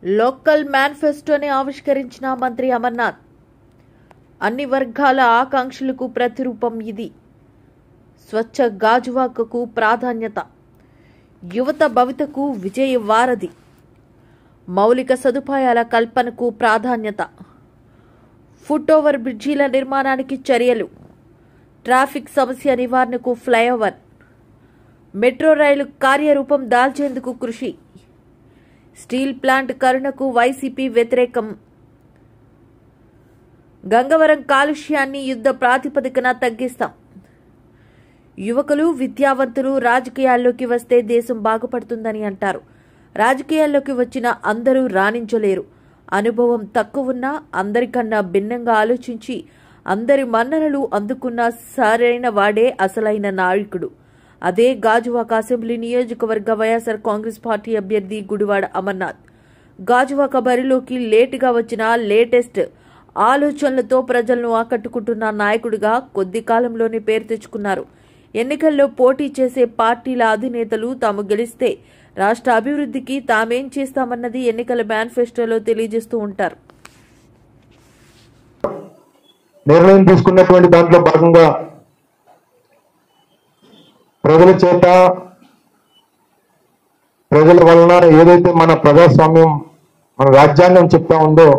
Local మేనిఫెస్టోని ఆవిష్కరించిన మంత్రి అమర్నాథ్. అన్ని వర్గాల ఆకాంక్షలకు ప్రతిరూపం ఇది. స్వచ్ఛ గాజువాకకు ప్రాధాన్యత, యువత భవితకు విజయ వారధి, మౌలిక సదుపాయాల కల్పనకు ప్రాధాన్యత, ఫుట్ ఓవర్ బ్రిడ్జీల నిర్మాణానికి చర్యలు, ట్రాఫిక్ సమస్య నివారణకు ఫ్లైఓవర్, మెట్రో రైలు కార్యరూపం దాల్చేందుకు కృషి, స్టీల్ ప్లాంట్ కరుణకు వైసీపీ వ్యతిరేకం, గంగవరం కాలుష్యాన్ని యుద్ధ ప్రాతిపదికన తగ్గిస్తాం, యువకులు విద్యావంతులు రాజకీయాల్లోకి వస్తే దేశం బాగుపడుతుందని అంటారు. రాజకీయాల్లోకి వచ్చిన అందరూ రాణించలేరు. అనుభవం తక్కువున్నా అందరికన్నా భిన్నంగా ఆలోచించి అందరి మన్ననలు అందుకున్న సరైన వాడే అసలైన నాయకుడు. అదే గాజువాక అసెంబ్లీ నియోజకవర్గ వైఎస్ఆర్ కాంగ్రెస్ పార్టీ అభ్యర్థి గుడివాడ అమర్నాథ్. గాజువాక బరిలోకి లేటుగా వచ్చిన లేటెస్ట్ ఆలోచనలతో ప్రజలను ఆకట్టుకుంటున్న నాయకుడిగా కొద్ది కాలంలోనే పేరు తెచ్చుకున్నారు. ఎన్నికల్లో పోటీ చేసే పార్టీల అధినేతలు తాము గెలిస్తే రాష్ట్ర అభివృద్ధికి తామేం చేస్తామన్నది ఎన్నికల మేనిఫెస్టోలో తెలియజేస్తూ ఉంటారు. నిర్ణయం తీసుకున్నటువంటి దాంట్లో భాగంగా ప్రజల చేత, ప్రజల వలన ఏదైతే మన ప్రజాస్వామ్యం, మన రాజ్యాంగం చెప్తా ఉందో,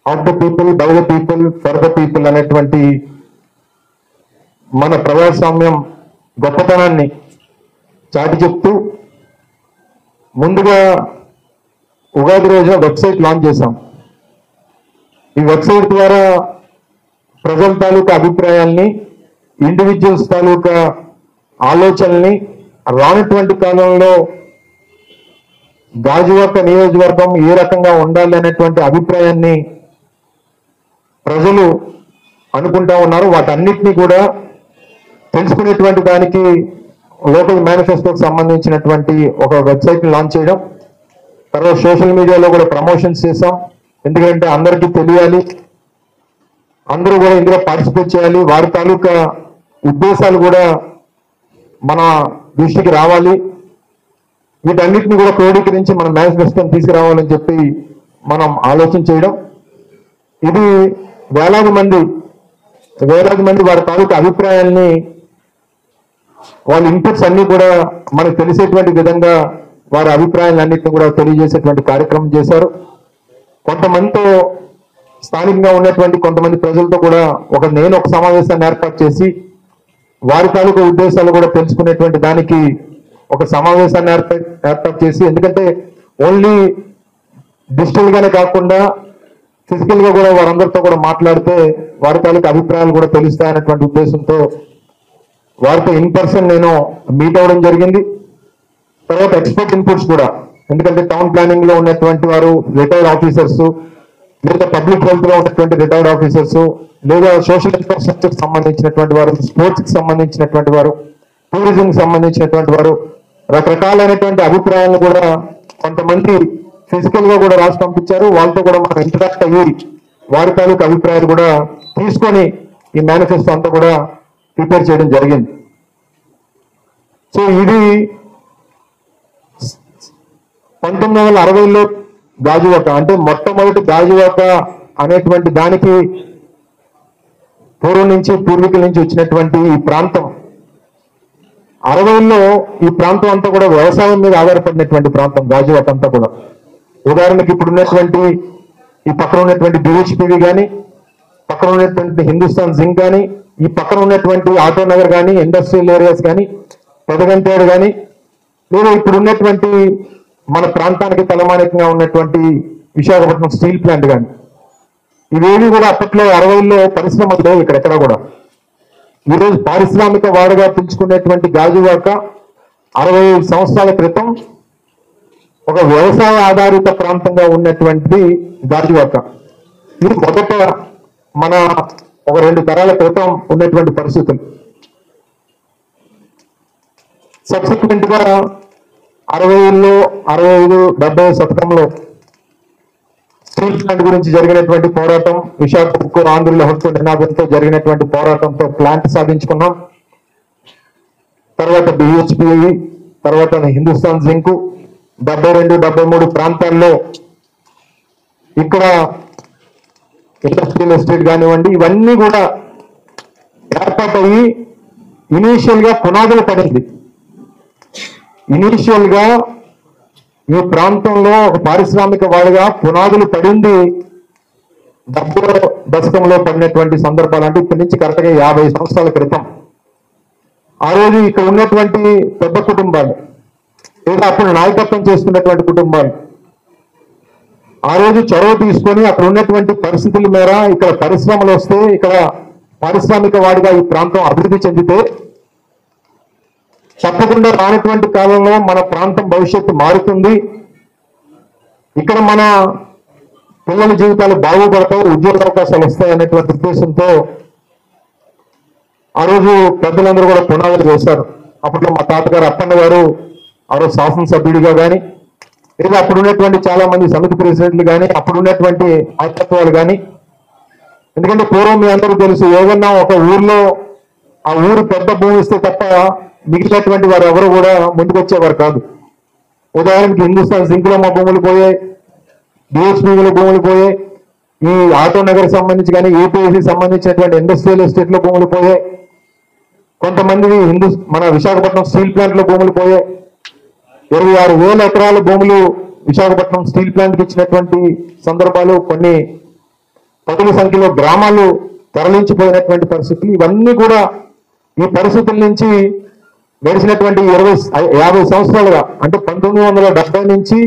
of the people, by the people, for the people అనేటువంటి మన ప్రజాస్వామ్యం గొప్పతనాన్ని చాటి చెప్తూ ముందుగా ఉగాది రోజున వెబ్సైట్ లాంచ్ చేశాం. ఈ వెబ్సైట్ ద్వారా ప్రజల తాలూకా అభిప్రాయాల్ని, ఇండివిజువల్స్ తాలూకా ఆలోచనల్ని రానటువంటి కాలంలో గాజువాక నియోజకవర్గం ఏ రకంగా ఉండాలి అనేటువంటి అభిప్రాయాన్ని ప్రజలు అనుకుంటా ఉన్నారు. వాటన్నిటినీ కూడా తెలుసుకునేటువంటి దానికి లోకల్ మేనిఫెస్టోకి సంబంధించినటువంటి ఒక వెబ్సైట్ లాంచ్ చేయడం, తర్వాత సోషల్ మీడియాలో కూడా ప్రమోషన్స్ చేసాం. ఎందుకంటే అందరికీ తెలియాలి, అందరూ కూడా ఇందులో పార్టిసిపేట్ చేయాలి, వారి తాలూకా ఉద్దేశాలు కూడా మన దృష్టికి రావాలి. వీటన్నిటిని కూడా క్రోడీకరించి మన మేనిఫెస్టోని తీసుకురావాలని చెప్పి మనం ఆలోచన చేయడం. ఇది వేలాది మంది వారి తాలూకా అభిప్రాయాల్ని, వాళ్ళ ఇన్పుట్స్ అన్ని కూడా మనకు తెలిసేటువంటి విధంగా వారి అభిప్రాయాలన్నింటినీ కూడా తెలియజేసేటువంటి కార్యక్రమం చేశారు. కొంతమందితో స్థానికంగా ఉన్నటువంటి కొంతమంది ప్రజలతో కూడా నేను ఒక సమావేశాన్ని ఏర్పాటు చేసి వారి తాలూకా ఉద్దేశాలు కూడా తెలుసుకునేటువంటి దానికి ఒక సమావేశాన్ని ఏర్పాటు చేసి, ఎందుకంటే ఓన్లీ డిజిటల్ గానే కాకుండా ఫిజికల్ గా కూడా వారందరితో కూడా మాట్లాడితే వారి తాలూకా అభిప్రాయాలు కూడా తెలుస్తాయనేటువంటి ఉద్దేశంతో వారితో ఇన్ పర్సన్ నేను మీట్ అవ్వడం జరిగింది. తర్వాత ఎక్స్పర్ట్ ఇన్పుట్స్ కూడా, ఎందుకంటే టౌన్ ప్లానింగ్ లో ఉన్నటువంటి వారు, రిటైర్డ్ ఆఫీసర్స్, లేదా పబ్లిక్ హెల్త్ లో ఉన్నటువంటి రిటైర్డ్ ఆఫీసర్స్, లేదా సోషల్ ఇన్ఫ్రాస్ట్రక్చర్ స్పందించినటువంటి వారు, స్పోర్ట్స్ కి సంబంధించినటువంటి వారు, టూరిజం కి సంబంధించినటువంటి వారు, రకరకాలైనటువంటి అభిప్రాయాలను కూడా కొంతమంది ఫిజికల్ గా కూడా రాసి పంపించారు. వాళ్ళతో కూడా మనం ఇంటరాక్ట్ అయ్యి వారి తాలూకు అభిప్రాయాలు కూడా తీసుకొని ఈ మేనిఫెస్టో అంతా కూడా ప్రిపేర్ చేయడం జరిగింది. సో ఇది 1960లో గాజువాక, అంటే మొట్టమొదటి గాజువాక అనేటువంటి దానికి పూర్వీకుల నుంచి వచ్చినటువంటి ఈ ప్రాంతం 60లో ఈ ప్రాంతం అంతా కూడా వ్యవసాయం మీద ఆధారపడినటువంటి ప్రాంతం గాజువాక అంతా కూడా. ఉదాహరణకి ఇప్పుడు ఉన్నటువంటి ఈ పక్కన ఉన్నటువంటి BHPV కానీ, పక్కన ఉన్నటువంటి హిందుస్థాన్ జింక్ కానీ, ఈ పక్కన ఉన్నటువంటి ఆటో నగర్ కానీ, ఇండస్ట్రియల్ ఏరియాస్ కానీ, పెదగంటేడు కానీ, లేదా ఇప్పుడు ఉన్నటువంటి మన ప్రాంతానికి తలమానికంగా ఉన్నటువంటి విశాఖపట్నం స్టీల్ ప్లాంట్ కానీ, ఇవేవి కూడా అప్పట్లో 60లో పరిశ్రమలు లేవు ఇక్కడెక్కడ కూడా. ఈరోజు పారిశ్రామిక వాడగా పిలుచుకునేటువంటి గాజువాక 65 సంవత్సరాల క్రితం ఒక వ్యవసాయ ఆధారిత ప్రాంతంగా ఉన్నటువంటి గాజువాక. ఇది మొదట మన ఒక 2 తరాల క్రితం ఉన్నటువంటి పరిస్థితులు. సబ్సిక్వెంట్ గా 60లో 65, 70 శతకంలో స్టీల్ ప్లాంట్ గురించి జరిగినటువంటి పోరాటం, విశాఖ ఉక్కు ఆంధ్రుల హక్కు నినాదంతో జరిగినటువంటి పోరాటంతో ప్లాంట్ సాధించుకున్నాం. తర్వాత BHPV, తర్వాత హిందుస్థాన్ జింక్, 72, 73 ప్రాంతాల్లో ఇక్కడ ఇండస్ట్రియల్ ఎస్టేట్ కానివ్వండి, ఇవన్నీ కూడా ఏర్పాటయ్యి ఇనీషియల్ గా పునాదులు పడింది. ఇనీషియల్ గా ఈ ప్రాంతంలో ఒక పారిశ్రామిక వాడిగా పునాదులు పడింది 70వ దశకంలో పడినటువంటి సందర్భాలు. అంటే ఇక్కడి నుంచి కరెక్ట్ గా 50 సంవత్సరాల క్రితం. ఆ రోజు ఇక్కడ ఉన్నటువంటి పెద్ద కుటుంబాలు, లేదా అప్పుడు నాయకత్వం చేస్తున్నటువంటి కుటుంబాలు ఆ రోజు చొరవ తీసుకొని అక్కడ ఉన్నటువంటి పరిస్థితుల మేర ఇక్కడ పరిశ్రమలు వస్తే, ఇక్కడ పారిశ్రామిక వాడిగా ఈ ప్రాంతం అభివృద్ధి చెందితే తప్పకుండా రానటువంటి కాలంలో మన ప్రాంతం భవిష్యత్తు మారుతుంది, ఇక్కడ మన పిల్లల జీవితాలు బాగుపడతాయి, ఉద్యోగ అవకాశాలు వస్తాయి అనేటువంటి ఉద్దేశంతో ఆ రోజు పెద్దలందరూ కూడా పునాదులు చేశారు. అప్పట్లో మా తాతగారు అప్పన్న గారు ఆ రోజు శాసనసభ్యుడిగా కానీ, లేదా అప్పుడు ఉన్నటువంటి చాలా మంది సమితి ప్రెసిడెంట్లు కానీ, అప్పుడు ఉన్నటువంటి నాయకత్వాలు కానీ, ఎందుకంటే పూర్వం మీ అందరూ తెలుసు, ఏదన్నా ఒక ఊర్లో ఆ ఊరు పెద్ద భూమి ఇస్తే తప్ప మిగిలినటువంటి వారు ఎవరు కూడా ముందుకు వచ్చేవారు కాదు. ఉదాహరణకి హిందుస్థాన్ జింక్ లో మా భూములు పోయాయి, డిఎస్పీలో భూములు పోయాయి, ఈ ఆటో నగర్ సంబంధించి కానీ ఏపీఎస్సి సంబంధించినటువంటి ఇండస్ట్రియల్ ఎస్టేట్ లో భూములు పోయాయి, కొంతమంది మన విశాఖపట్నం స్టీల్ ప్లాంట్ లో భూములు పోయాయి. 26,000 ఎకరాల భూములు విశాఖపట్నం స్టీల్ ప్లాంట్ కి ఇచ్చినటువంటి సందర్భాలు, కొన్ని పదుల సంఖ్యలో గ్రామాలు తరలించిపోయినటువంటి పరిస్థితులు, ఇవన్నీ కూడా ఈ పరిస్థితుల నుంచి గడిచినటువంటి 50 సంవత్సరాలుగా, అంటే 1970 నుంచి